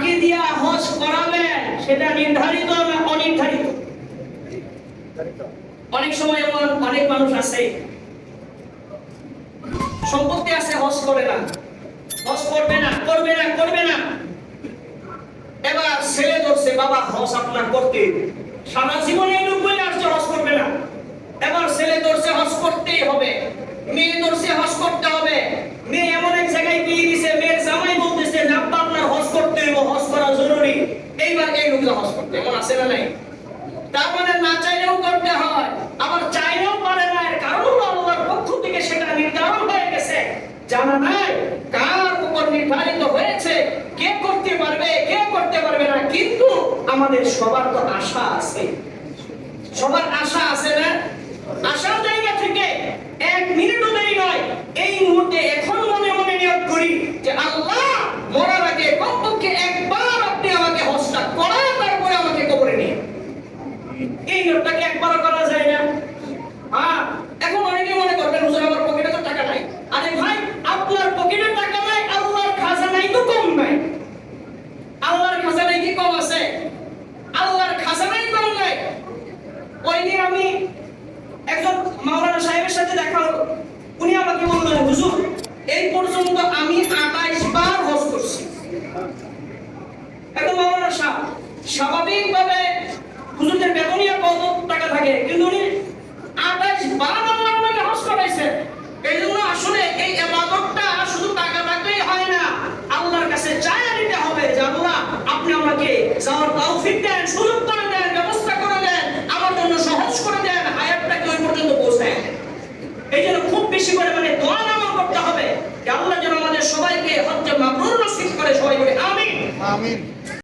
ফাঁকি দিয়া হজ করাবেন সেটা নির্ধারিত না অনির্ধারিত? অনেক সময় এমন অনেক মানুষ আছে, সম্পত্তি আছে, হজ করে না, হজ করবে না, করবে না, করবে না। এবার ছেলে ধরছে, বাবা হজ আপনার করতে, সারা জীবনে এই লোক বলে আসছে হজ করবে না। এবার ছেলে ধরছে হজ করতেই হবে, মেয়ে ধরছে হজ করতে হবে। মেয়ে এমন এক জায়গায় বিয়ে দিছে, মেয়ের জামাই বলতেছে না আব্বা আপনার হজ করতে হবে, হজ করা জরুরি। এইবার এই লোকটা হজ করতে, এমন আছে না নাই? তার মানে না চাইলেও করতে হয়, আবার চাইলেও পারে না। এর কারণ হলো আল্লাহর পক্ষ থেকে সেটা নির্ধারণ হয়ে গেছে। জানা নাই কার উপর নির্ধারিত হয়েছে, কে করতে পারবে কে করতে পারবে না। কিন্তু আমাদের সবার তো আশা আছে, সবার আশা আছে না? আশার জায়গা থেকে এক মিনিটও দেরি নয়, এই মুহূর্তে এখন মনে মনে নিয়ত করি যে আল্লাহ মরার আগে কমপক্ষে একবার আপনি আমাকে হজটা করায়, তারপরে আমাকে কবরে নিয়ে। এই নিয়তটাকে একবারও করা যায় না? এখন অনেকে মনে করবেন হুজুর আমার পকেটে তো টাকা নাই। আরে ভাই, আপনার পকেটে টাকা নাই, আল্লাহর খাজানায় তো কম নাই। আল্লাহর খাজানায় কি কম আছে? আল্লাহর খাজানায় কম নাই। ওই দিন আমি একজন মাওলানা সাহেবের সাথে দেখা হলো, উনি আমাকে বললেন হুজুর এই পর্যন্ত আমি 28 বার হজ করছি। এখন মাওলানা সাহেব স্বাভাবিকভাবে হুজুরদের বেতনই কত টাকা থাকে, কিন্তু উনি 28 বার আল্লাহর নামে হজ করাইছেন। এই জন্য আসলে এই ইবাদতটা শুধু টাকা থাকলেই হয় না, আল্লাহর কাছে চাইয়া নিতে হবে যে আল্লাহ আপনি আমাকে যাওয়ার তৌফিক দেন, সুযোগ করে দেন, ব্যবস্থা করে দেন, আমার জন্য সহজ করে দেন, হায়াতটাকে ওই পর্যন্ত পৌঁছায়। এই জন্য খুব বেশি করে দোয়া নামা করতে হবে যে আল্লাহ যেন আমাদের সবাইকে হজ্জে মাবরুর নসিব করে। সবাই বলে আমিন, আমিন।